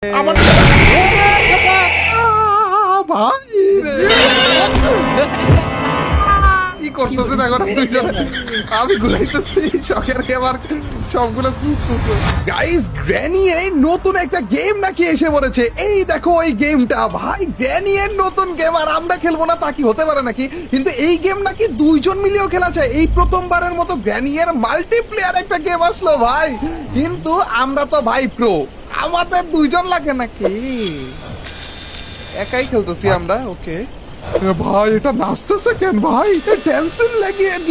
আমার ভাই কি করতেছে এখন দুইজনে? আমি ঘুরাইতেছি শখের গেমার সবগুলো খুঁজতেছে। গাইস, গ্র্যানি এই নতুন একটা গেম নাকি এসে পড়েছে। এই দেখো এই গেমটা, ভাই গ্র্যানি এর নতুন গেম, আর আমরা খেলবো না তা কি হতে পারে নাকি? কিন্তু এই গেম নাকি দুইজন মিলেও খেলা যায়। এই প্রথমবারের মতো গ্র্যানি এর মাল্টিপ্লেয়ার একটা গেম আসলো ভাই। কিন্তু আমরা তো ভাই প্রো, আমাদের দুইজন লাগে নাকি? একাই খেলতেছি আমরা। ওকে ভাই, এটা নাচতেছে কেন ভাই? ড্যান্সিং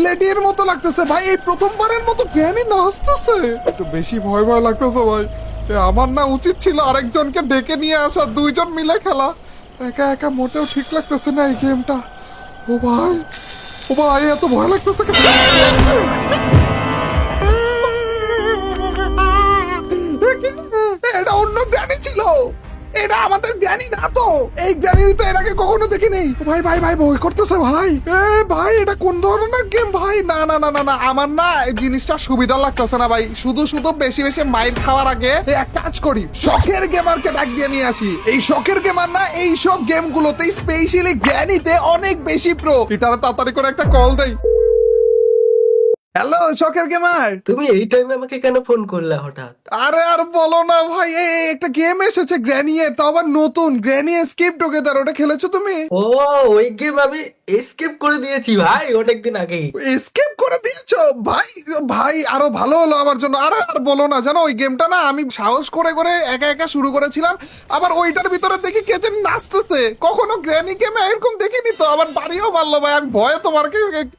লেডির মতো লাগতেছে ভাই। এই প্রথমবারের মতো গ্র্যানি নাচতেছে, একটু বেশি ভয় ভয় লাগতেছে ভাই। আমার না উচিত ছিল আরেকজনকে ডেকে নিয়ে আসা, দুইজন মিলে খেলা। একা একা মোটেও ঠিক লাগতেছে না এই গেমটা। ও ভাই, ও ভাই, এত ভয় লাগতেছে কেন? এটা অন্য গ্র্যানি ছিল, এটা আমাদের জ্ঞানী না তো। এই জ্ঞানী তো এর আগে কখনো দেখিনি। ভাই ভাই ভাই ভয় করতেছে ভাই। এ ভাই, এটা কোন ধরনের গেম ভাই? না না না না না, আমার না এই জিনিসটা সুবিধা লাগতেছে না ভাই। শুধু শুধু বেশি বেশি মাইর খাওয়ার আগে এক কাজ করি, শখের গেমারকে ডাক দিয়ে নিয়ে আসি। এই শখের গেমার না এই সব গেমগুলোতে স্পেশালি জ্ঞানীতে অনেক বেশি প্রো। এটা তাড়াতাড়ি করে একটা কল দেই। হ্যালো শখের গেমার, তুমি এই টাইমে আমাকে কেন ফোন করলে হঠাৎ? আরে আর বলো না ভাই, এই একটা গেম এসেছে গ্র্যানি এর, তো আবার নতুন, গ্র্যানি এসকেপ টুগেদার। ওটা খেলেছো তুমি? ও, ওই গেম আমি এসকেপ করে দিয়েছি ভাই অনেকদিন আগেই। এসকেপ করে দিয়েছো ভাই? ভাই আরো ভালো হলো আমার জন্য। আরে আর বলো না, জানো ওই গেমটা না আমি সাহস করে করে একা একা শুরু করেছিলাম। আবার ওইটার ভিতরে দেখি কে যেন নাচতেছে। কখনো গ্র্যানি গেমে এরকম দেখিনি তো। আবার বাড়িও মারলো ভাই, আমি ভয়ে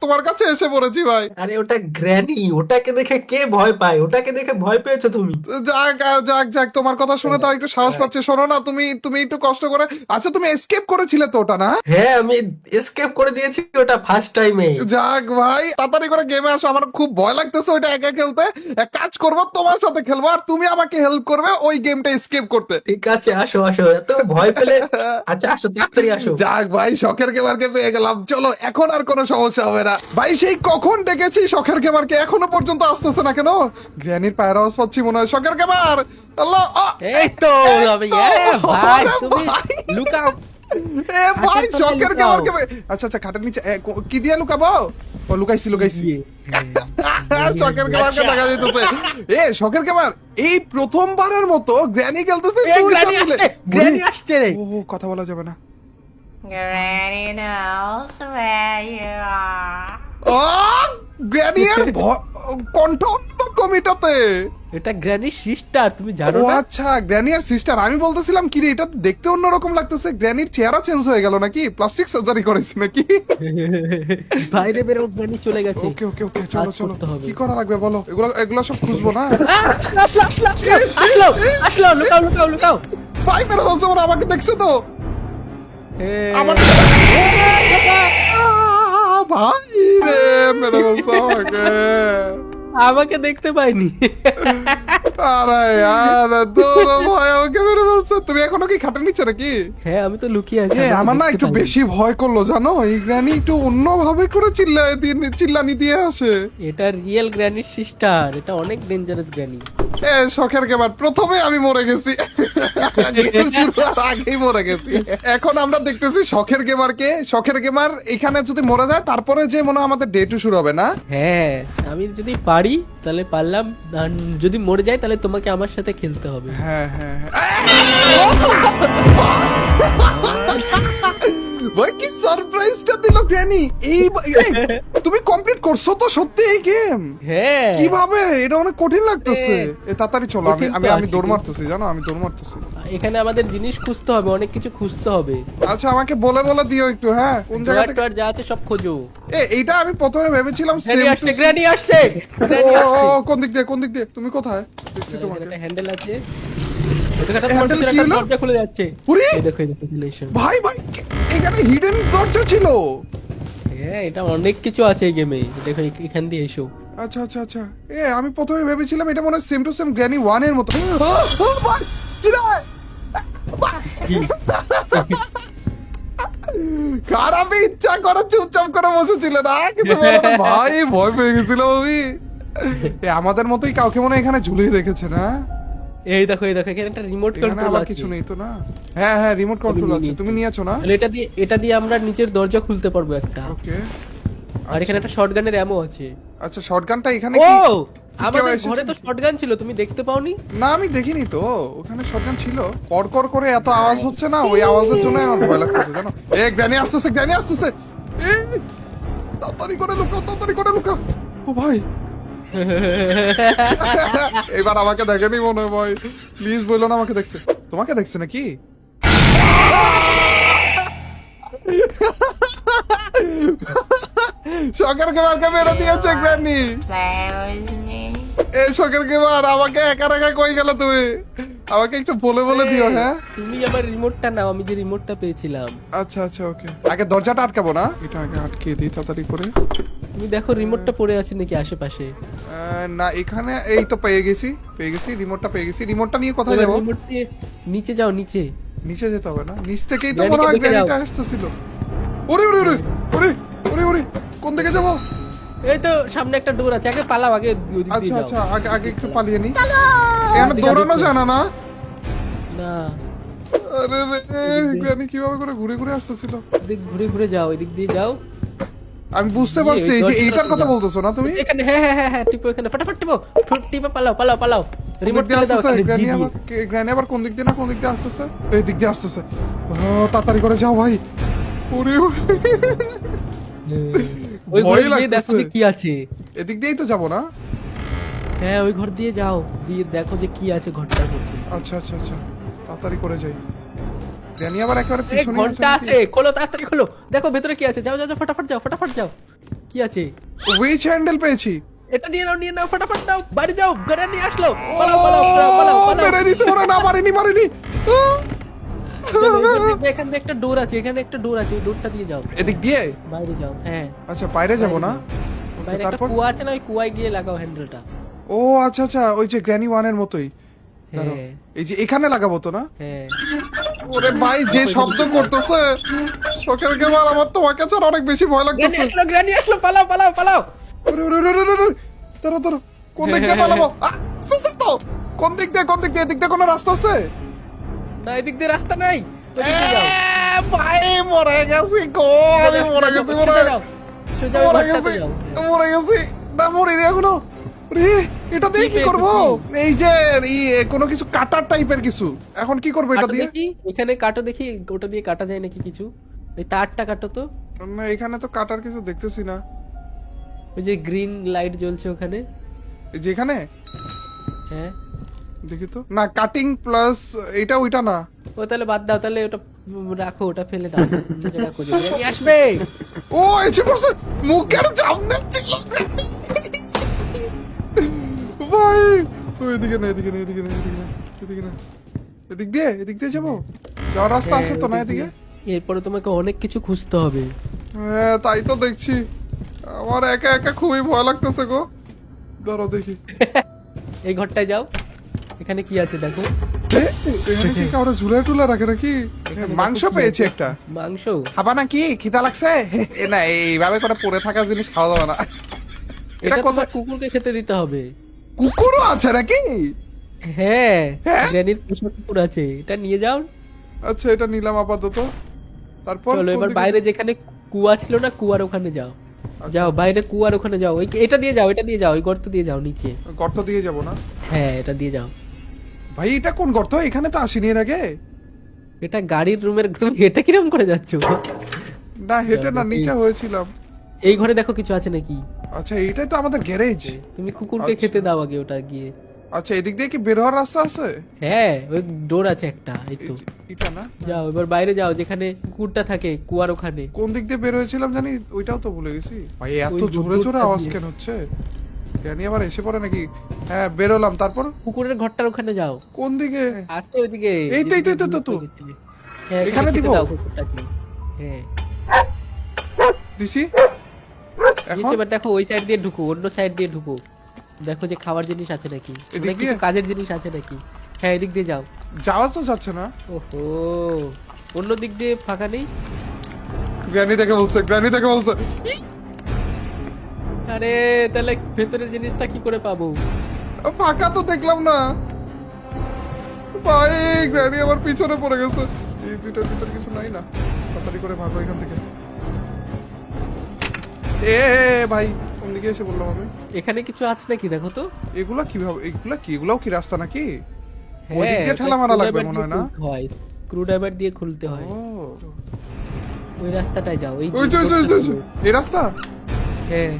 তোমার কাছে এসে পড়েছি ভাই। আরে ওটা গ্র্যানি, ওটাকে দেখে কে ভয় পায়? ওটাকে দেখে ভয় পেয়েছো তুমি? যাক যাক যাক, তোমার কথা শুনে তো একটু সাহস পাচ্ছে। শোনো না, তুমি একটু কষ্ট করে, আচ্ছা তুমি এসকেপ করেছিলে তো ওটা না? হ্যাঁ, আমি এসকেপ করে দিয়েছি ওটা ফার্স্ট টাইমে। যাক ভাই, তাড়াতাড়ি করে গেমে আসো, আমার খুব ভয় লাগতেছে ওইটা একা খেলতে। এক কাজ করবো, তোমার সাথে খেলবো আর তুমি আমাকে হেল্প করবে ওই গেমটা এসকেপ করতে। ঠিক আছে, আসো আসো, এত ভয় পেলে আচ্ছা আসো, তাড়াতাড়ি আসো। যাক ভাই, শখের গেমারকে পেয়ে গেলাম। চলো, এখন আর কোনো সমস্যা হবে না ভাই। সেই কখন ডেকেছি শখের গেমারকে, এখনো পর্যন্ত আসতেছে না কেন? গ্র্যানির পায়ের আওয়াজ পাচ্ছি মনে হয়। শখের গেমার, হ্যালো। এই তো ভাই, তুমি লুকাও। এ ভাই, খাটের তলায় শখের লুকাও। গেমারকে আচ্ছা আচ্ছা, খাটের নিচে কি দিয়ে লুকাবো? ও লুকাইছি। শখের গেমারকে দেখা যাইতেছে। এ শখের গেমার, এই প্রথমবারের মতো গ্র্যানি খেলতেছে দুইজন মিলে। গ্র্যানি আসছে রে। ও কথা বলা যাবে না। Granny knows where you are. ও গ্র্যানি এর কণ্ঠ অন্যরকম এটাতে। এটা গ্র্যানি সিস্টার, তুমি জানো ও না? আচ্ছা, গ্র্যানি আর সিস্টার। আমি বলতেছিলাম কি রে, এটা তো দেখতে অন্যরকম লাগতেছে। গ্র্যানির চেহারা চেঞ্জ হয়ে গেল নাকি? প্লাস্টিক সার্জারি করেছে নাকি? বাইরে বেরো, গ্র্যানি চলে গেছে। ওকে ওকে ওকে, চলো কাজ চলো, করতে হবে। কি করা লাগবে বলো? এগুলো সব খুঁজবো না? আসলো, লুকাও লুকাও লুকাও। ভাই মেরে বলছে, ওরা আমাকে দেখছে তো। আমার ভাই রে, মেরে বলছে আমাকে। আমাকে দেখতে পাইনি। আরে यार, তোর ভাই আমাকে মেরে বলছে। তুমি এখনো কি খাটের নিচে নাকি? হ্যাঁ, আমি তো লুকিয়ে আছি। আমার না একটু বেশি ভয় করলো জানো। এই গ্র্যানি একটু অন্যভাবে করে চিল্লানি দিয়ে আসে। এটা রিয়েল গ্র্যানি সিস্টার, এটা অনেক ডেঞ্জারাস গ্র্যানি। এ শখের গেমার, প্রথমে আমি মরে গেছি। গেম শুরু হওয়ার আগেই মরে গেছি। এখন আমরা দেখতেছি শখের গেমারকে। শখের গেমার এখানে যদি মরে যায়, তারপরে যে মনে হয় আমাদের ডে 2 শুরু হবে না? হ্যাঁ, আমি যদি পারি তাহলে পারলাম, আর যদি মরে যাই তাহলে তোমাকে আমার সাথে খেলতে হবে। হ্যাঁ হ্যাঁ হ্যাঁ। ভাই কি সারপ্রাইজটা দিল গ্র্যানি। এই তুমি কমপ্লিট করছো তো সত্যি এই গেম? হ্যাঁ। কিভাবে? এটা অনেক কঠিন লাগতেছে। এ তাড়াতাড়ি চলো, আমি কঠিন তো আমি আমি আছে, দৌড় মারতেছি জানো, আমি দৌড় মারতেছি। এখানে আমাদের জিনিস খুঁজতে হবে, অনেক কিছু খুঁজতে হবে। আচ্ছা আমাকে বলে দিও একটু। হ্যাঁ, কোন জায়গা থেকে? যা আছে সব খোঁজো। এইটা আমি প্রথমে ভেবেছিলাম গ্র্যানি same আসছে, to- গ্র্যানি আসছে। ও, কোন দিক দিয়ে? তুমি কোথায়? দেখছি তোমাকে। একটা হ্যান্ডেল আছে। ওখানে হ্যান্ডেল একটা কি হলো? দরজা খুলে যাচ্ছে। ওরে! এই দেখো চলে এসো। ভাই ভাই, এখানে হিডেন দরজা ছিল। হ্যাঁ, এটা অনেক কিছু আছে এই গেমে। দেখো এখান দিয়ে এসো। আচ্ছা আচ্ছা আচ্ছা। আমি প্রথমে ভেবেছিলাম এটা মনে হয় সেম টু সেম গ্র্যানি 1 এর মতো। ভাই, কি রে? খারাপ ইচ্ছা করে চুপচাপ করে বসেছিল না, কিছু বলো না। ভাই ভয় পেয়ে গেছিল আমি। আমাদের মতোই কাউকে মনে হয় এখানে ঝুলিয়ে রেখেছে না? এই দেখো এখানে একটা রিমোট এখানে কন্ট্রোল আবার আছে। কিছু নেই তো না? হ্যাঁ হ্যাঁ, রিমোট কন্ট্রোল আছে, তুমি নিয়েছো না? তাহলে এটা দিয়ে আমরা নিচের দরজা খুলতে পারবো একটা। ওকে। আর এখানে একটা শটগানের অ্যামো আছে। আচ্ছা, শটগানটা এখানে ও কি? আমাদের এসেছে? ঘরে তো শটগান ছিল, তুমি দেখতে পাওনি? না, আমি দেখিনি তো। ওখানে শটগান ছিল। কড়কড় করে এত আওয়াজ হচ্ছে না, ওই আওয়াজের জন্য আমার ভয় লাগতেছে জানো। গ্র্যানি আসতেছে, গ্র্যানি আসতেছে। তাড়াতাড়ি করে লুকাও, তাড়াতাড়ি করে লুকাও। ও ভাই, এবার আমাকে দেখেনি মনে হয় ভাই। প্লিজ বললো না আমাকে দেখছে। তোমাকে দেখছে নাকি? শখের গেমারকে মেরে দিয়েছে গ্র্যানি। Play with me. এই শখের গেমার, আমাকে একা একা কই গেল তুমি? আমাকে একটু বলে বলে দিও। হ্যাঁ, তুমি আমার রিমোটটা নাও, আমি যে রিমোটটা পেয়েছিলাম। আচ্ছা আচ্ছা, ওকে। আগে দরজাটা আটকাবো না, এটা আগে আটকে দিই তাড়াতাড়ি করে। তুমি দেখো রিমোটটা পড়ে আছে নাকি আশেপাশে। না, এখানে এই তো পেয়ে গেছি, রিমোটটা পেয়ে গেছি। রিমোটটা নিয়ে কোথায় যাবো? রিমোট দিয়ে নিচে যাও, নিচে। নিচে যেতে হবে না? নিচ থেকেই তো গ্র্যানিকে মনে হয় দেখে যাও। গ্র্যানিটা আসতেছিল। ওরে ওরে ওরে ওরে ওরে ওরে, কোন দিকে যাবো? এই তো সামনে একটা ডোর আছে, আগে পালাও, আগে ওই দিক আচ্ছা দিয়ে আচ্ছা, যাও। আগে আগে একটু পালিয়ে নি। এখানে দিকে দৌড়ানো ঢুকো। যায় না না? না, আরে রে, গ্র্যানি কিভাবে করে ঘুরে ঘুরে আসতেছিল? এদিক ঘুরে ঘুরে যাও, এদিক দিয়ে যাও। আমি বুঝতে এই, পারছি ওই যে দরজাটা এইটার কথা যাও। বলতেছো না তুমি? এখানে, হ্যাঁ হ্যাঁ হ্যাঁ হ্যাঁ, টিপো এখানে, ফটাফট টিপো, টিপো, পালাও পালাও পালাও। রিমোট রিমোট দিয়ে তুলে দাও আসতেছে এখানে, গ্র্যানি। জি আবার দিয়ে। গ্র্যানি আবার কোন দিক দিয়ে না কোন দিক দিয়ে আসতেছে? এই দিক দিয়ে আসতেছে। তাড়াতাড়ি করে যাও ভাই। ওরে ওরে। ওই ভয় ঘরে গিয়ে দেখো লাগতেছে। যে কি আছে। এদিক দিয়েই তো যাবো না? হ্যাঁ, ওই ঘর দিয়ে যাও, দিয়ে দেখো যে কি আছে ঘরটার মধ্যে। আচ্ছা আচ্ছা আচ্ছা, তাড়াতাড়ি করে যাই। গ্র্যানি আবার একেবারে এই পিছনে ঘরটা আছে, খোলো তাড়াতাড়ি খোলো, দেখো ভেতরে কি আছে। যাও যাও যাও, ফটাফট যাও, ফটাফট যাও। কি আছে? উইচ হ্যান্ডেল পেয়েছি। এটা নিয়ে নাও, ফটাফট নাও, বাড়ি যাও, ঘরে নিয়ে আসলো। পালাও পালাও পালাও পালাও পালাও। মেরে দিছে ওরা, না মারিনি মারিনি। দেখবে এখানে একটা ডোর আছে, এখানে একটা ডোর আছে, ওই ডোরটা দিয়ে যাও, এদিক দিয়ে? বাইরে যাও। হ্যাঁ, আচ্ছা, বাইরে যাবো না? বাইরে একটা তারপর? কুয়া আছে না, ওই কুয়ায় গিয়ে লাগাও হ্যান্ডেলটা। ও আচ্ছা আচ্ছা, ওই যে গ্র্যানি ওয়ানের মতোই। দাঁড়াও, হ্যাঁ এই যে এখানে লাগাবো তো না? হ্যাঁ। ওরে ভাই, যে শব্দ করতেছে শখের গেমার, আমার তোমাকে ছাড়া অনেক বেশি ভয় লাগতেছে। গ্র্যানি আসলো, পালাও পালাও পালাও। ওরে ওরে ওরে ওরে ওরে, দাঁড়াও দাঁড়াও, কোন দিক দিয়ে পালাবো? আসতেছে তো। কোন দিক দিয়ে, কোন দিক দিয়ে? এদিক দিয়ে কোনো রাস্তা আছে? না, এদিক দিয়ে রাস্তা নাই, ওই দিক দিয়ে যাও। ভাই মরে গেছি গো, আমি মরে গেছি, মরে সোজা যাও, সোজা ওই মরে ঘরটাতে গেছি, যাও। মরে গেছি। না, মরিনি এখনো। রে, এটা দিয়ে কি কি করব? পেয়েছো এই যে কোনো কিছু কাটার টাইপের কিছু, এখন কি করবো এটা কাটো দিয়ে? দেখি, এখানে কাটো দেখি, ওটা দিয়ে কাটা যায় নাকি কিছু। ওই তারটা কাটো তো, না, এখানে তো কাটার কিছু দেখতেছি না। ওই যে গ্রিন লাইট জ্বলছে ওখানে। এই যে এখানে হ্যাঁ, দেখি তো, না কাটিং প্লাস এটা ওইটা না। ও তাহলে বাদ দাও, তাহলে ওটা রাখো, ওটা ফেলে দাও, নিচে রাখো, যে গ্র্যানি আসবে। ও এসে পড়ছে, মুখের সামনে ছিল। ভাই, ও এদিকে না, এদিকে না, এদিকে না, এদিকে না, এদিকে না, এদিক দিয়ে যাবো? যাওয়ার রাস্তা আছে তো না এদিকে? এরপরে তোমাকে অনেক কিছু খুঁজতে হবে। হ্যাঁ, তাই তো দেখছি। আমার একা একা খুবই ভয় লাগতেছে গো। দাঁড়াও দেখি। এই ঘরটায় যাও, এখানে কি আছে দেখো। এখানে কি কাউরে ঝুলে টুলে রাখে নাকি? মাংস পেয়েছি একটা। মাংস? খাবা নাকি? খিদা লাগছে? এ না, এইভাবে করে পড়ে থাকা জিনিস খাওয়া যাবে না। এটা এটা তোমার কোথায়? কুকুরকে খেতে দিতে হবে। কুকুরও আছে নাকি? হ্যাঁ, হ্যাঁ? গ্র্যানির পোষা কুকুর আছে, এটা নিয়ে যাও। আচ্ছা, এটা নিলাম আপাতত। তারপর চলো কোন এবার দিকে? বাইরে যেখানে কুয়া ছিল না, কুয়ার ওখানে যাও। যাও বাইরে, কুয়ার ওখানে যাও, এটা দিয়ে যাও, এটা দিয়ে যাও, ওই গর্ত দিয়ে যাও নিচে। গর্ত দিয়ে যাব না? হ্যাঁ, এটা দিয়ে যাও। ভাই, এটা কোন গর্ত? এখানে তো আসিনি এর আগে। এটা গাড়ির রুমের, তুমি এটা কিরকম করে যাচ্ছ? না, হেঁটে না, নিচে হয়েছিলাম। এই ঘরে দেখো কিছু আছে নাকি। আচ্ছা, এইটাই তো আমাদের গ্যারেজ। তুমি কুকুরকে আচ্ছা। খেতে দাও আগে, ওটা গিয়ে। আচ্ছা, এদিক দিয়ে কি বের হওয়ার রাস্তা আছে? হ্যাঁ, ওই ডোর আছে একটা, এই তো। এটা না? যাও এবার বাইরে যাও, যেখানে কুকুরটা থাকে কুয়ার ওখানে। কোন দিক দিয়ে বের হয়েছিলাম জানি, ওইটাও তো ভুলে গেছি। ভাই, এত ওই জোরে জোরে দূরটা আওয়াজ দিয়ে। কেন হচ্ছে? জানি আবার এসে পড়ে নাকি? হ্যাঁ, বেরোলাম। তারপর কুকুরের ঘরটার ওখানে যাও। কোন দিকে? আসতে ওইদিকে। এই তো, এই তো, এই তো, এই তো, তো। হ্যাঁ, এখানে এখানে দিব? দিব দাও কুকুরটাকে। হ্যাঁ, দিছি। এখন নিচে এবার দেখো, ওই সাইড দিয়ে ঢুকো, অন্য সাইড দিয়ে ঢুকো, দেখো যে খাবার জিনিস আছে নাকি, এদিক মানে কিছু দিয়ে? কাজের জিনিস আছে নাকি। হ্যাঁ, এদিক দিয়ে যাও। যাওয়া তো যাচ্ছে না। ওহো, অন্য দিক দিয়ে ফাঁকা নেই। গ্র্যানি দেখে বলছে, গ্র্যানি দেখে বলছে। আরে তাহলে ভেতরের জিনিসটা কি করে পাবো? ফাঁকা তো দেখলাম না। ভাই গ্র্যানি আমার পিছনে পড়ে গেছে। এই দুইটার ভিতরে কিছু নাই না, তাড়াতাড়ি করে ভাগো এখান থেকে। এ ভাই কোন দিকে এসে বললাম আমি? এখানে কিছু আছে নাকি দেখো তো। এগুলা কিভাবে, এগুলা কি, এগুলাও কি রাস্তা নাকি? ওই হ্যাঁ, দিক দিয়ে ঠেলা মারা লাগবে মনে হয় না? স্ক্রু ড্রাইভার দিয়ে খুলতে হয়। ও ওই রাস্তাটায় যাও। ওই এই রাস্তা। হ্যাঁ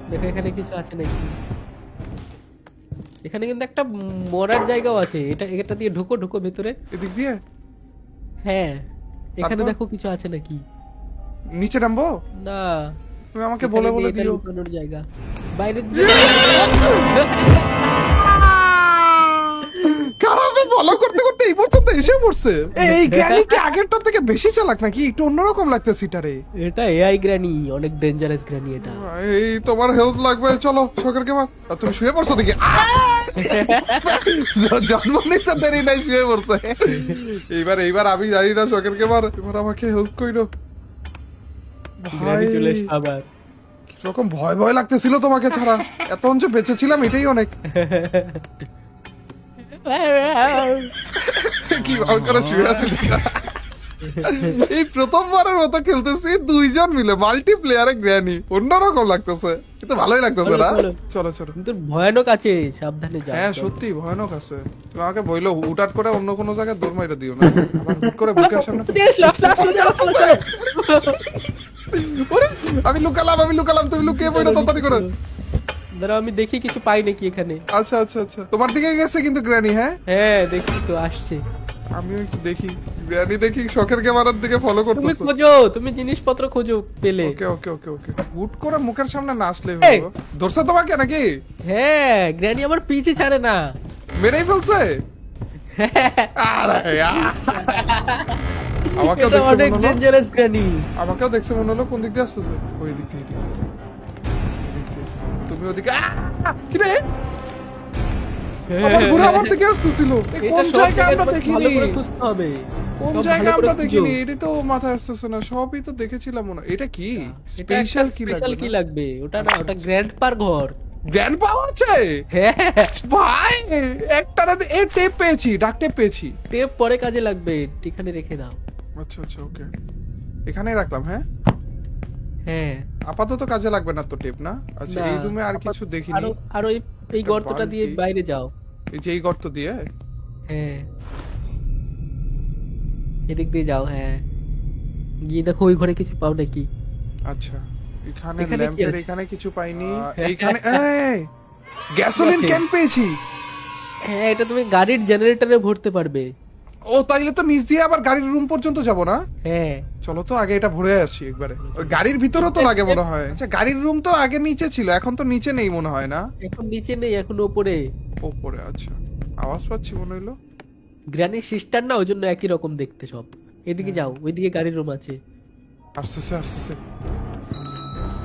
দেখো এখানে কিছু আছে নাকি। এখানে কিন্তু একটা মরার জায়গাও আছে, এটা দিয়ে ঢুকো ভেতরে। এদিক দিয়ে? হ্যাঁ এখানে তারপর? দেখো কিছু আছে নাকি। নিচে নামবো? না তুমি আমাকে বলে বলে এটা দিও। লুকানোর জায়গা বাইরে দিয়ে। কারাবে ফলো করতে করতে এই পর্যন্ত এসে পড়ছে। এই গ্র্যানি কি আগেরটা থেকে বেশি চালাক নাকি? একটু অন্যরকম লাগতেছে এটারে। এটা এআই গ্র্যানি, অনেক ডেঞ্জারাস গ্র্যানি এটা। এই তোমার হেল্প লাগবে, চলো শখের কেমন। তুমি শুয়ে পড়ছো দেখি। জন্ম নিতে দেরি নাই, শুয়ে পড়ছে। এইবার আমি জানি না শখের কেমন। এবার আমাকে হেল্প কইরো ভাই। গ্র্যানি চলে এসে আবার। কিরকম ভয় ভয় লাগতেছিল তোমাকে ছাড়া, এতক্ষণ যে বেঁচে ছিলাম এটাই অনেক। কি ভালো করে শুয়ে আছি। এই প্রথমবারের মতো খেলতেছি দুইজন মিলে মাল্টিপ্লেয়ারে গ্র্যানি, অন্যরকম লাগতেছে কিন্তু ভালোই লাগতেছে না? চলো চলো। কিন্তু ভয়ানক আছে, সাবধানে যাও। হ্যাঁ সত্যি ভয়ানক আছে। তুমি আমাকে বইলো হুটাট করে অন্য কোনো জায়গায় দৌড় মাইরা দিও না, আবার হুট করে বুকের সামনে। ওরে, আমি লুকালাম, তুমি লুকিয়ে পড়ো তাড়াতাড়ি করে। দাঁড়াও আমি দেখি কিছু পাই নাকি এখানে। আচ্ছা আচ্ছা আচ্ছা, তোমার দিকে গেছে কিন্তু গ্র্যানি। হ্যাঁ হ্যাঁ দেখছি তো আসছে। আমিও একটু দেখি গ্র্যানি, দেখি শখের ক্যামেরার দিকে ফলো তুমি করতেছে। খোঁজো, তুমি জিনিসপত্র খোঁজো পেলে। ওকে ওকে ওকে ওকে, হুট করে মুখের সামনে না আসলে এই! হলো। ধরছে তোমাকে নাকি? হ্যাঁ গ্র্যানি আমার পিছে ছাড়ে না। মেরেই ফেলছে? আরে আমাকেও এটা দেখছে অনেক মনে হলো, ডেঞ্জারাস গ্র্যানি। আমাকেও দেখছে মনে হলো। কোন দিক দিয়ে আসতেছে? ওই দিক থেকে, এই দিক দিয়ে। তুমি ওদিকে কি রে? আবার ঘুরে আমার দিকে আসতেছিল। এই এটা কোন সব জায়গা জায়গায় আমরা তোমাকে দেখিনি? ভালো করে খুঁজতে হবে। কোন সব জায়গা ভালো করে আমরা খুঁজো। দেখিনি? এটা তো মাথায় আসতেছে না। সবই তো দেখেছিলাম মনে হয়। এটা কি এটা একটা স্পেশাল কি স্পেশাল কি লাগবে? লাগবে? ওটা না, ওটা গ্র্যান্ড পার ঘর। গ্র্যান্ড পাওয়ার আছে হ্যাঁ ভাই। একটা এ টেপ পেয়েছি, ডাক টেপ পেয়েছি। টেপ পরে কাজে লাগবে, এখানে রেখে দাও। আচ্ছা আচ্ছা ওকে, এখানেই রাখলাম। হ্যাঁ হ্যাঁ আপাতত কাজে লাগবে না তো টেপ, না? আচ্ছা না, এই রুমে আর কিছু দেখিনি। আরো এই একটা গর্তটা দিয়ে বালতি। বাইরে যাও। এই যে এই গর্ত দিয়ে? হ্যাঁ এদিক দিয়ে যাও। হ্যাঁ গিয়ে দেখো ওই ঘরে কিছু পাও নাকি। আচ্ছা এখানে এখানে কি ল্যাম্পের আছে? এখানে কিছু পাইনি। হ্যাঁ, এইখানে এই গ্যাসোলিন আছে? ক্যান পেয়েছি। হ্যাঁ এটা তুমি গাড়ির জেনারেটরে ভরতে পারবে। ও তাইলে তো নিচ দিয়ে আবার গাড়ির রুম পর্যন্ত যাব না? হ্যাঁ চলো তো আগে এটা ভরে আসি একবারে। ওই গাড়ির ভিতরেও তো লাগে মনে হয়। আচ্ছা গাড়ির রুম তো আগে নিচে ছিল, এখন তো নিচে নেই মনে হয় না? এখন নিচে নেই, এখন উপরে। ওপরে। আচ্ছা আওয়াজ পাচ্ছি মনে হইলো। গ্র্যানির সিস্টার না, ওই জন্য একই রকম দেখতে সব। এদিকে যাও, ওইদিকে গাড়ির রুম আছে। আসতেছে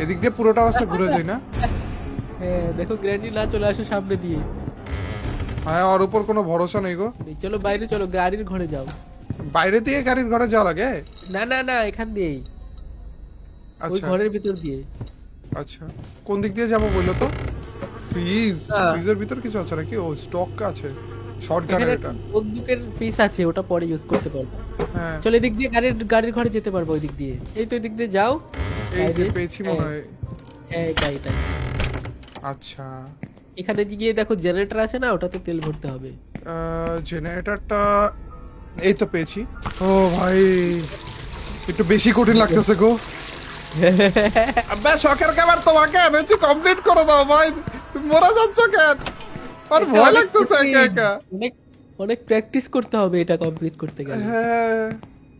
এদিক দিয়ে পুরোটা রাস্তা ঘুরে যায় না? হ্যাঁ দেখো গ্র্যানি না চলে আসে সামনে দিয়ে। হ্যাঁ ওর উপর কোনো ভরসা নেই গো। চলো বাইরে চলো, গাড়ির ঘরে যাও। বাইরে দিয়ে গাড়ির ঘরে যাওয়া লাগে? না না না এখান দিয়েই, ওই আচ্ছা ঘরের ভিতর দিয়ে। আচ্ছা কোন দিক দিয়ে যাবো বললো তো? হ্যাঁ। ফ্রিজের ভিতর কিছু আছে নাকি? ও স্টক আছে, শর্ট গানের এখানে এটা। বন্দুকের পিস আছে, ওটা পরে ইউজ করতে পারবো। হ্যাঁ চলো এদিক দিয়ে গাড়ির ঘরে যেতে পারবো, ওই দিক দিয়ে। এই তো এদিক দিয়ে যাও। এই যে বাইরে। পেয়েছি মনে হয়। হ্যাঁ এটা। আচ্ছা এখানে গিয়ে দেখো জেনারেটর আছে না, ওটাতে তেল ভরতে হবে। জেনারেটরটা এই তো পেয়েছি। ও ভাই একটু বেশি কঠিন লাগতেছে গো। আব্বা শখের খাবার তোমাকে এনেছি, কমপ্লিট করে দাও ভাই। তুমি মরে যাচ্ছ কেন? আর এটা ভয় অনেক লাগতেছে কঠিন। একা একা। অনেক প্র্যাকটিস করতে হবে এটা কমপ্লিট করতে গেলে। হ্যাঁ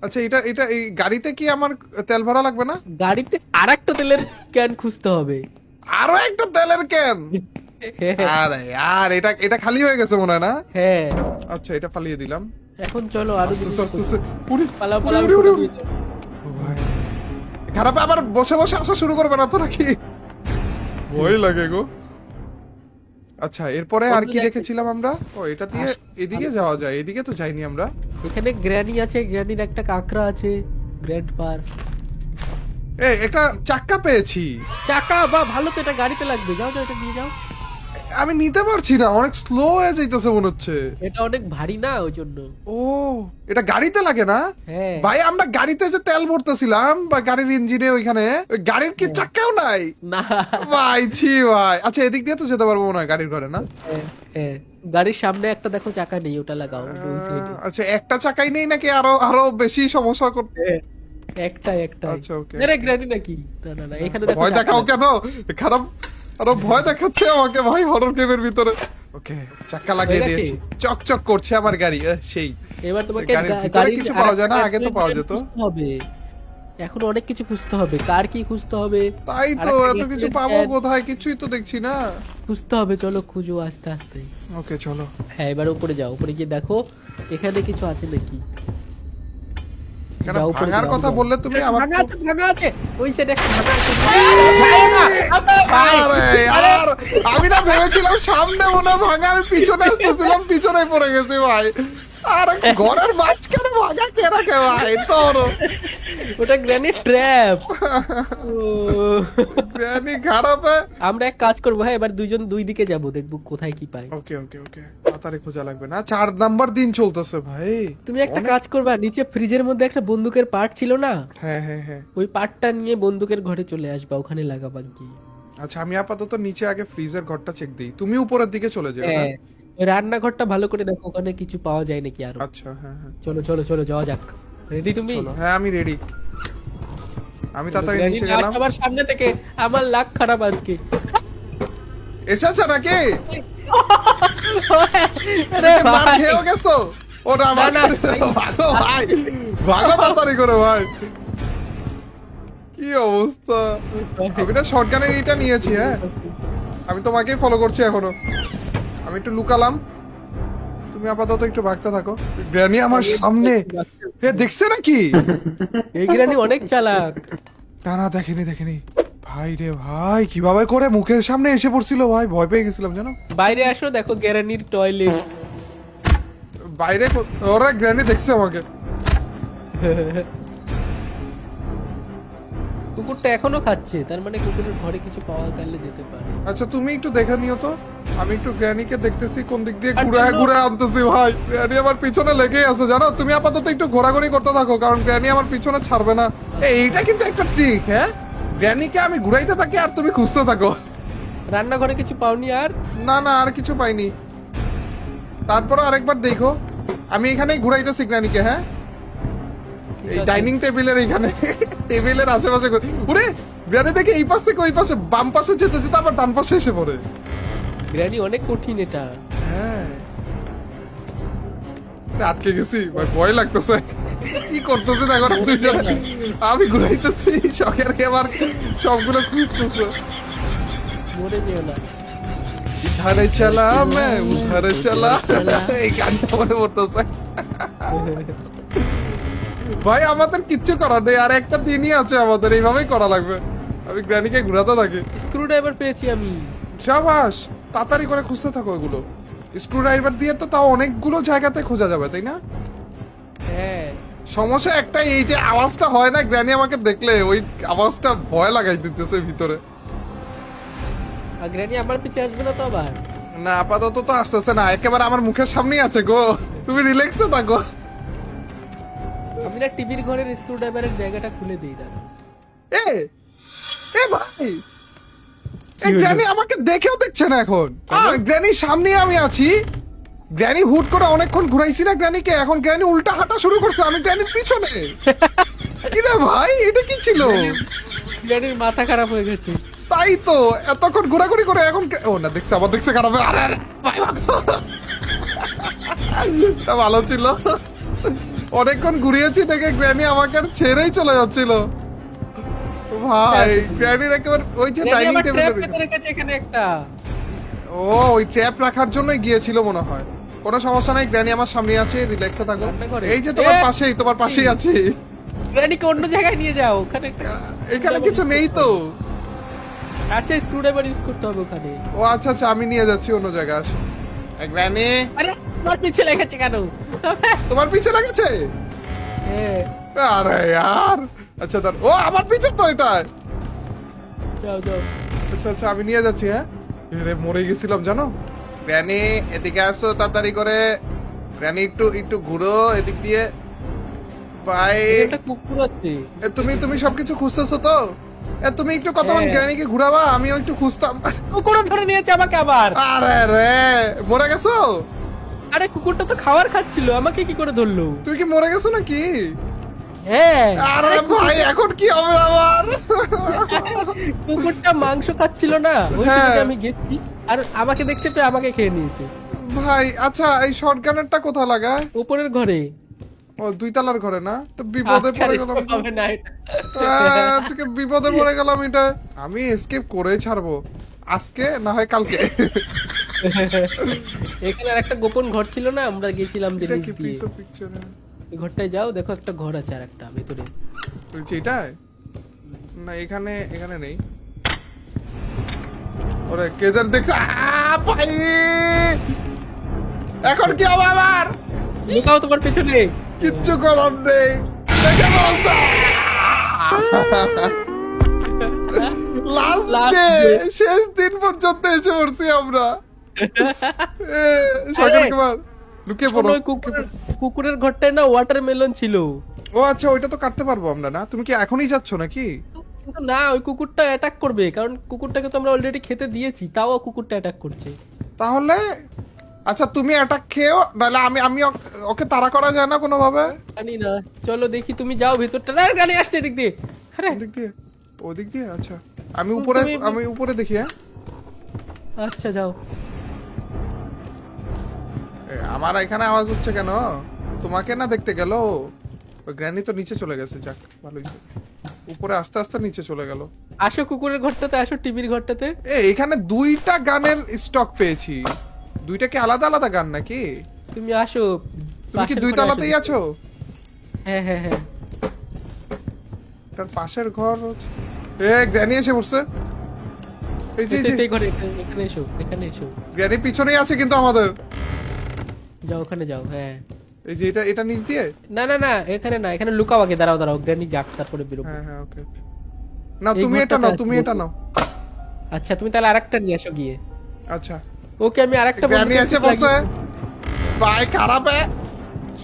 আচ্ছা এটা এই গাড়িতে কি আমার তেল ভরা লাগবে না? গাড়িতে আরেকটা তেলের ক্যান খুঁজতে হবে। আরো একটা তেলের ক্যান? আরে আর এটা খালি হয়ে গেছে মনে হয় না? হ্যাঁ আচ্ছা এটা ফালিয়ে দিলাম। এখন চলো আরো আস্তে জিনিস আস্তে আস্তে উড়ি, পালাও উড়ি, পালাও উড়ি, উড়ি, করে উড়ি। দিয়ে দাও। ও ভাই খারাপ আবার বসে বসে আসা শুরু করবে না তো নাকি? ভয় লাগে গো। আচ্ছা এরপরে আর কি রেখেছিলাম আমরা? ও এটা দিয়ে এদিকে যাওয়া যায়, এদিকে তো যাইনি আমরা। এখানে গ্র্যানি আছে, গ্র্যানির একটা কাকড়া আছে, গ্র্যান্ড পার। একটা চাক্কা পেয়েছি। চাকা বা ভালো তো, এটা গাড়িতে লাগবে। যাও যাও এটা নিয়ে যাও। আমি নিতে পারছি না, অনেক স্লো হয়ে যাইতেছে মনে হচ্ছে। এটা অনেক ভারী না ওই জন্য। ও এটা গাড়িতে লাগে না? হ্যাঁ ভাই আমরা গাড়িতে যে তেল ভরতেছিলাম বা গাড়ির ইঞ্জিনে ওইখানে, ওই গাড়ির কি চাক্কাও নাই? না। ভাই ছি ভাই। আচ্ছা এদিক দিয়ে তো যেতে পারবো মনে হয় গাড়ির ঘরে, না? হ্যাঁ, হ্যাঁ। গাড়ির সামনে একটা দেখো চাকা নেই, ওটা লাগাও ওই side এ। আচ্ছা একটা চাকাই নেই নাকি আরো আরো বেশি সমস্যা করতে? হ্যাঁ, একটা। আচ্ছা, okay. আরে গ্র্যানি নাকি? না এখানে দেখো ভয় চাকা দেখাও নেই। কেন? খারাপ আরো ভয় দেখাচ্ছে আমাকে ভাই হরর গেমের ভিতরে। ওকে চাকা লাগিয়ে হয়ে গেছে? দিয়েছি, চকচক করছে আমার গাড়ি। সেই এবার তোমাকে গাড়ির ভিতরে কিছু পাওয়া যায় না? আগে তো পাওয়া যেত। খুঁজতে হবে। এখন অনেক কিছু খুঁজতে হবে, কার কি খুঁজতে হবে, তাই তো, আরেকটা এত কিছু accident পাবো plan কোথায়? কিছুই তো দেখছি না। খুঁজতে হবে, চলো খুঁজো আস্তে আস্তে। ওকে চলো। হ্যাঁ এবার উপরে যাও, উপরে গিয়ে দেখো এখানে কিছু আছে নাকি। কেন যাও উপরে ভাঙার যাও, কথা যাও। বললে তুমি আমার ভাঙা আছে ওই সাইডে একটা ভাঙা আছে। আরে আর আমি না ভেবেছিলাম সামনে মনে হয় ভাঙা, আমি পিছনে আসতেছিলাম, পিছনে পড়ে গেছি ভাই। আর ঘরের মাঝখানে ভাঙা কে রাখে ভাই? তোর ওটা গ্র্যানি ট্র্যাপ। গ্র্যানি খারাপ। আমরা এক কাজ করবো, হ্যাঁ এবার দুইজন দুই দিকে যাবো, দেখবো কোথায় কি পাই। ওকে ওকে ওকে তাড়াতাড়ি খোঁজা লাগবে না, 4 নাম্বার দিন চলতেছে ভাই। তুমি একটা কাজ করবা, নিচে ফ্রিজের মধ্যে একটা বন্দুকের পার্ট ছিল না, হ্যাঁ হ্যাঁ হ্যাঁ। ওই পার্টটা নিয়ে বন্দুকের ঘরে চলে আসবা, ওখানে লাগাবা গিয়ে। আচ্ছা আমি আপাতত নিচে আগে ফ্রিজের ঘরটা চেক দিই, তুমি উপরের দিকে চলে যাও। হ্যাঁ ওই রান্নাঘরটা ভালো করে দেখো, ওখানে কিছু পাওয়া যায় নাকি আরো। আচ্ছা হ্যাঁ হ্যাঁ চলো চলো চলো যাওয়া যাক। রেডি তুমি? চলো। হ্যাঁ আমি রেডি, আমি তাড়াতাড়ি গ্র্যানি নিচে না গেলাম। সবার সামনে থেকে, আমার লাক খারাপ আজকে। এসেছে নাকি? আরে তুমি কি মার ভাই। খেয়েও গেছো? ও না মার না, খেয়েছে। ভাগো ভাই, ভাগো তাড়াতাড়ি করে ভাই। কি অবস্থা! আমি না শটগানের এটা নিয়েছি। হ্যাঁ আমি তোমাকেই ফলো করছি এখনো। আমি একটু লুকালাম, তুমি আপাতত একটু ভাগতে থাকো। গ্র্যানি আমার সামনে, এ দেখছে নাকি? এই গ্র্যানি অনেক চালাক। না না দেখেনি দেখেনি। ভাই রে ভাই, কিভাবে করে মুখের সামনে এসে পড়ছিল ভাই, ভয় পেয়ে গেছিলাম জানো। বাইরে আসো, দেখো গ্র্যানির টয়লেট। বাইরে ওরা গ্র্যানি দেখছে আমাকে। কুকুরটা এখনো খাচ্ছে, তার মানে কুকুরের ঘরে কিছু পাওয়া গেলে যেতে পারে। আচ্ছা তুমি একটু দেখে নিও তো, আমি একটু গ্র্যানিকে দেখতেছি কোন দিক দিয়ে আর ঘুরে জন্য- ঘুরে আনতেছি ভাই। গ্র্যানি আমার পিছনে লেগেই আছে জানো। তুমি আপাতত একটু ঘোরাঘুরি করতে থাকো, কারণ গ্র্যানি আমার পিছনে ছাড়বে না। এইটা কিন্তু একটা ট্রিক। হ্যাঁ গ্র্যানিকে আমি ঘুরাইতে থাকি আর তুমি খুঁজতে থাকো। রান্নাঘরে কিছু পাওনি আর? না না আর কিছু পাইনি। তারপরে আরেকবার দেখো, আমি এখানেই ঘুরাইতেছি গ্র্যানিকে। হ্যাঁ এই ডাইনিং টেবিলের এখানে, টেবিলের আশেপাশে ওরে গ্র্যানি দেখে এই পাশ থেকে ওই পাশে, বাম পাশে যেতে যেতে আবার ডান পাশে এসে পড়ে। গ্র্যানি অনেক কঠিন এটা। হ্যাঁ আটকে গেছি ভাই, ভয় লাগতেছে। কি করতেছে দেখো না দুইজনে, আমি ঘুরাইতেছি শখের এবার সবগুলো খুঁজতেছে। মরে যেও না। ইধারে চালা মে উধারে চালা, এই গানটা মনে পড়তেছে। ভাই আমাদের কিচ্ছু করার নেই, আর একটা দিনই আছে আমাদের, এইভাবেই করা লাগবে। আমি গ্র্যানিকে ঘুরাতে থাকি। স্ক্রু ড্রাইভার পেয়েছি আমি। সাবাস, তাড়াতাড়ি করে খুঁজতে থাকো এগুলো। স্ক্রু ড্রাইভার দিয়ে তো তাও অনেকগুলো জায়গাতে খোঁজা যাবে তাই না? হ্যাঁ সমস্যা একটাই, এই যে আওয়াজটা হয় না গ্র্যানি আমাকে দেখলে, ওই আওয়াজটা ভয় লাগাই দিতেছে ভিতরে। আর গ্র্যানি আমার পিছে আসবে না তো আবার? না আপাতত তো আসতেছে না, একেবারে আমার মুখের সামনেই আছে গো। তুমি রিল্যাক্সে থাকো। আমি না টিভির ঘরের স্ক্রু ড্রাইভারের জায়গাটা খুলে দিই না। এ এ ভাই, এই গ্র্যানি আমাকে দেখেও দেখছে না এখন। গ্র্যানির সামনে আমি আছি, গ্র্যানি হুট করে অনেকক্ষণ ঘুরাইছি না গ্র্যানিকে, এখন গ্র্যানি উল্টা হাঁটা শুরু করছে, আমি গ্র্যানির পিছনে। কি রে ভাই, এটা কি ছিল? গ্র্যানির মাথা খারাপ হয়ে গেছে। তাই তো এতক্ষণ ঘোরাঘুরি করে এখন ও না দেখছে, আবার দেখছে খারাপ। আরে আরে, ভাই ভাগো। তা ভালো ছিল, অনেকক্ষণ ঘুরিয়েছি দেখে গ্র্যানি আমাকে আর ছেড়েই চলে যাচ্ছিল ভাই। গ্র্যানির একেবারে ওই যে গ্র্যানি ডাইনিং আবার ট্র্যাপ টেবিলের, পেতে রেখেছে এখানে একটা। ও ওই ট্র্যাপ রাখার জন্যই গিয়েছিল মনে হয়। কোনো সমস্যা নাই, গ্র্যানি আমার সামনে আছে, রিল্যাক্সে থাকো। রান্নাঘরে? এই যে তোমার এ! পাশেই, তোমার পাশেই আছি। গ্র্যানিকে অন্য জায়গায় নিয়ে যাও, ওখানে এখানে কিছু নেই তো। আচ্ছা স্ক্রু ড্রাইভার ইউজ করতে হবে ওখানে। ও আচ্ছা আচ্ছা, আমি নিয়ে যাচ্ছি অন্য জায়গায়। আসো গ্র্যানি, আরে তোমার পিছে লেগেছে কেন? তোমার পিছে লেগেছে? হ্যাঁ আরে यार, আচ্ছা ও আমার পিছে তো এটা। যাও যাও। আচ্ছা আচ্ছা আমি নিয়ে যাচ্ছি। হ্যাঁ এরে মরে গেছিলাম জানো। গ্র্যানি এদিকে আসো তাড়াতাড়ি করে। গ্র্যানি একটু একটু ঘুরো এদিক দিয়ে। ভাই একটা কুকুর আছে। তুমি সবকিছু খুঁজতেছো তো? তুমি একটু কতক্ষণ হ্যাঁ। গ্র্যানিকে ঘুরাবা, আমিও একটু খুঁজতাম। কুকুর ধরে নিয়েছে আমাকে আবার। আরে রে মরে গেছো? আরে কুকুরটা তো খাবার খাচ্ছিল, আমাকে কি করে ধরলো? তুই কি মরে গেছো নাকি? হ্যাঁ, আরে ভাই এখন কি হবে আমার? কুকুরটা মাংস খাচ্ছিল না, ওই হ্যাঁ। সুযোগে আমি গেছি আর আমাকে দেখতে পেয়ে আমাকে খেয়ে নিয়েছে। ভাই আচ্ছা এই শর্টগানেরটা কোথা লাগায়? উপরের ঘরে। ও 2 তলার ঘরে না? তো বিপদে আজকে আর পড়ে গেলাম। escape হবে না এটা। আজকে বিপদে পড়ে গেলাম এটা। আমি এসকেপ করে ছাড়বো আজকে না হয় কালকে। এখানে আর একটা গোপন ঘর ছিল না, আমরা গেছিলাম এটা দিল্লি কি দিয়ে। Piece of picture? এই ঘরটায় যাও, দেখো একটা ঘর আছে আর একটা ভেতরে। বলছি এটাই না, এখানে এখানে নেই। ওরে কে যেন দেখছে। ভাই এখন কি হবে আমার? লুকাও তোমার পেছনে। কিচ্ছু করার নেই। দেখে বলছে লাস্ট Last ডে, day। শেষ দিন পর্যন্ত এসে পড়ছি আমরা। সকাল কুমার লুকিয়ে পড়ো। শোনো, ওই কুকুরের ঘরটায় না ওয়াটারমেলন ছিল। ও আচ্ছা ওইটা তো কাটতে পারবো আমরা না? তুমি কি এখনই যাচ্ছ নাকি? কিন্তু না, ওই কুকুরটা অ্যাটাক করবে, কারণ কুকুরটাকে তো আমরা অলরেডি খেতে দিয়েছি, তাও কুকুরটা অ্যাটাক করছে। তাহলে আচ্ছা তুমি অ্যাটাক খেও, নাহলে আমি আমি ওকে তাড়া করা যায় না কোনোভাবে? জানি না, চলো দেখি, তুমি যাও ভেতরটা। না, গাড়ি আসছে এদিক দিয়ে। আরে ওদিক দিয়ে? ওদিক দিয়ে? আচ্ছা আমি উপরে, তুমি- আমি উপরে দেখি। হ্যাঁ আচ্ছা যাও। আমার এখানে আওয়াজ হচ্ছে কেন? তোমাকে না দেখতে গেল? ওই গ্র্যানি তো নিচে চলে গেছে। যাক ভালোই, উপরে আস্তে আস্তে নিচে চলে গেল। আসো কুকুরের ঘরটাতে, আসো টিভির ঘরটাতে। এখানে 2টা গানের স্টক পেয়েছি। 2টা কি আলাদা আলাদা গান নাকি? তুমি আসো। তুমি কি পাশের 2 ঘরে তলাতেই আসো। আছো? হ্যাঁ হ্যাঁ হ্যাঁ। তার পাশের ঘর গ্র্যানি এসে পড়ছে। এই যে এই ঘরে, এখানে এসো, এখানে এসো। গ্র্যানি পিছনেই আছে কিন্তু আমাদের। যাও ওখানে যাও। হ্যাঁ, এই যে এটা এটা নিচ দিয়ে। না না না, এখানে না, এখানে লুকাও আগে। দাঁড়াও দাঁড়াও, গ্র্যানি যাক, তারপরে বেরোবো। হ্যাঁ হ্যাঁ ওকে। না এই তুমি এটা ঘরটাতে নাও, আছে তুমি এটা বলতো। নাও। আচ্ছা, তুমি তাহলে আরেকটা নিয়ে আসো গিয়ে। আচ্ছা ওকে, আমি আরেকটা গ্র্যানি বন্দুকের এসে clip পড়ছে। লাগিয়ে- ভাই খারাপ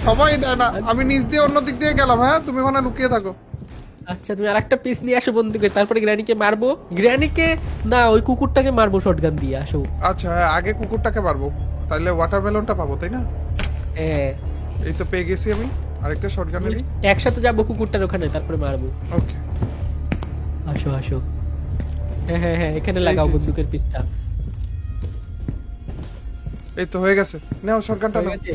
সবাই দেয় না। আমি নিচ দিয়ে অন্য দিক দিয়ে গেলাম। হ্যাঁ তুমি ওখানে লুকিয়ে থাকো। আচ্ছা, তুমি আরেকটা পিস নিয়ে আসো বন্দুকের, তারপরে গ্র্যানিকে মারবো। গ্র্যানিকে না, ওই কুকুরটাকে মারবো শটগান দিয়ে। আসো। আচ্ছা আগে কুকুরটাকে মারবো, তাহলে ওয়াটারমেলনটা পাবো তাই না? হ্যাঁ, এই তো পেয়ে গেছি আমি আরেকটা শটগানেরই। একসাথে যাবো কুকুরটার ওখানে, তারপরে মারবো। ওকে আসো আসো। হ্যাঁ হ্যাঁ হ্যাঁ, এখানে লাগাও এই যে, বন্দুকের পিসটা। এই তো হয়ে গেছে। নাও শটগানটা হয়ে নাও। গেছে?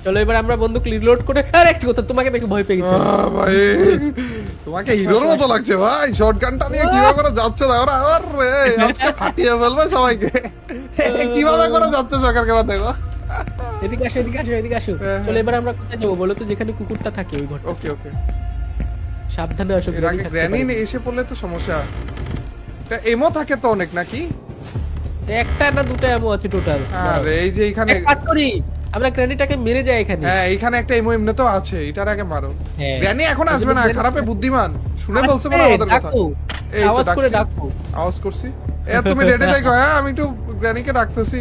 চলো এবার আমরা বন্দুক রিলোড করে। আর একটা কথা, তোমাকে দেখে ভয় পেয়ে গেছি। ভাই তোমাকে হিরোর মতো লাগছে ভাই। শটগানটা নিয়ে কিভাবে করে যাচ্ছে দেখো না। আরে আজকে ফাটিয়ে ফেলবে সবাইকে। কিভাবে করে যাচ্ছে সরকারকে বাদ দেখো। এদিকে আসো, এদিকে আসো, এদিকে আসো। হ্যাঁ, চলো এবার আমরা কোথায় যাবো বলো তো? যেখানে কুকুরটা থাকে ওই ঘরটা। ওকে ওকে। সাবধানে আসো, এর গ্র্যানি আগে থাকতে গ্র্যানি পারে। এসে পড়লে তো সমস্যা। এটা এমো থাকে তো অনেক নাকি? একটা না দুটো এমন আছে টোটাল। আর এই যে এখানে এক কাজ করি, আমরা গ্র্যানিটাকে মেরে যাই এখানে। হ্যাঁ এইখানে একটা এমো এমনি তো আছে, এটার আগে মারো। হ্যাঁ। গ্র্যানি এখন আসবে না, গ্র্যানি- খারাপে বুদ্ধিমান শুনে বলছে বলে আসবে, আমাদের কথা। ডাকো। এই তো আওয়াজ করে ডাকছি। ডাকো। আওয়াজ করছি। তুমি রেডি থাকো। হ্যাঁ আমি একটু গ্র্যানিকে ডাকতেছি।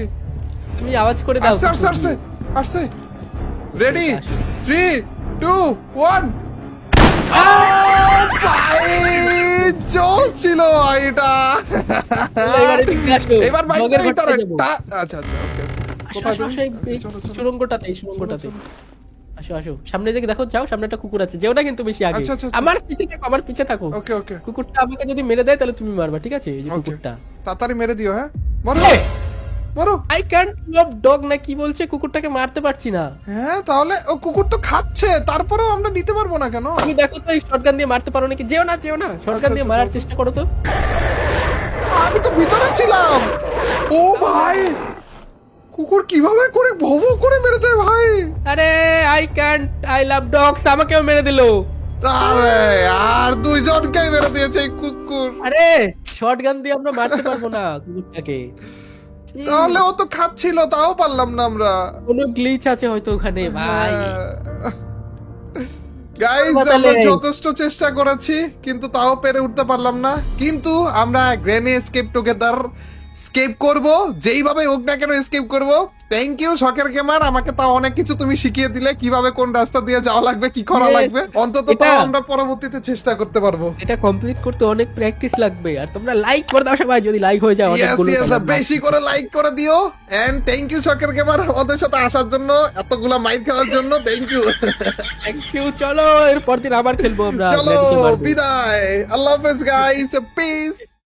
তুমি আওয়াজ করে দাও। আসছে আসছে আসছে আসছে। রেডি আসো। 3 2 1। জোস ছিল ভাই এটা। চলো, এবার এদিক দিয়ে আসো। এবার ভাই লগের ঘরটাতে এটা যাবো। আচ্ছা আচ্ছা ওকে। আসো, কোথায় আসো, তুমি? আসো, এই চলো, চলো। সুড়ঙ্গটাতে, এই সুড়ঙ্গটাতে। আসো আসো, সামনে দিকে দেখো, যাও, সামনে একটা কুকুর আছে, যেও না কিন্তু বেশি আগে। আচ্ছা, আচ্ছা, আচ্ছা। আমার পিছে থাকো, আমার পিছে থাকো। ওকে ওকে কুকুরটা আমাকে যদি মেরে দেয় তাহলে তুমি মারবা, ঠিক আছে? এই যে ওকে। কুকুরটা। তাড়াতাড়ি মেরে দিও। হ্যাঁ মারো এই! মারো। আই ক্যান্ট লভ ডগ না কি বলছে, কুকুরটাকে মারতে পারছি না। হ্যাঁ তাহলে ও কুকুর তো খাচ্ছে, তারপরেও আমরা নিতে পারবো না কেন? তুমি দেখো তো, এই শটগান দিয়ে মারতে পারো নাকি? যেও না, যেও না, শটগান দিয়ে আচ্ছা, মারার চেষ্টা করো তো। আমি তো ভিতরে ছিলাম। ও ভাই কুকুর কিভাবে করে ভবো করে মেরে দেয় ভাই। আরে I can't I love dogs, আমাকেও মেরে দিলো। আরে আর দুইজনকেই মেরে দিয়েছে এই কুকুর। আরে শটগান দিয়ে আমরা মারতে পারবো না কুকুরটাকে। তাহলে ও তো খাচ্ছিল, তাও পারলাম না আমরা। কোনো গ্লিচ আছে হয়তো ওখানে ভাই। গাইস বদলে। আমরা যথেষ্ট চেষ্টা করেছি কিন্তু তাও পেরে উঠতে পারলাম না। কিন্তু আমরা গ্র্যানি এসকেপ টুগেদার স্কেপ করব, যেইভাবে হোক না কেন স্কেপ করব। থ্যাংক ইউ শখের গেমার, আমাকে তাও অনেক কিছু তুমি শিখিয়ে দিলে, কিভাবে কোন রাস্তা দিয়ে যাওয়া লাগবে, কি করা Yes, লাগবে। অন্তত এটা- তাও আমরা পরবর্তীতে চেষ্টা করতে পারবো। এটা কমপ্লিট করতে অনেক প্র্যাকটিস লাগবে, আর তোমরা লাইক করে দাও সবাই, যদি লাইক হয়ে যায় Yes, অনেকগুলো yes, তাহলে বেশি করে লাইক করে দিও। এন্ড থ্যাংক ইউ শখের গেমার আমাদের সাথে আসার জন্য, এতগুলা মাইক খাওয়ার জন্য থ্যাংক ইউ। Thank you. চলো এরপর দিন আবার খেলবো আমরা। চলো ম্যাজিকে মারবো। বিদায়, আল্লাহ হাফেজ গাইস, পিস।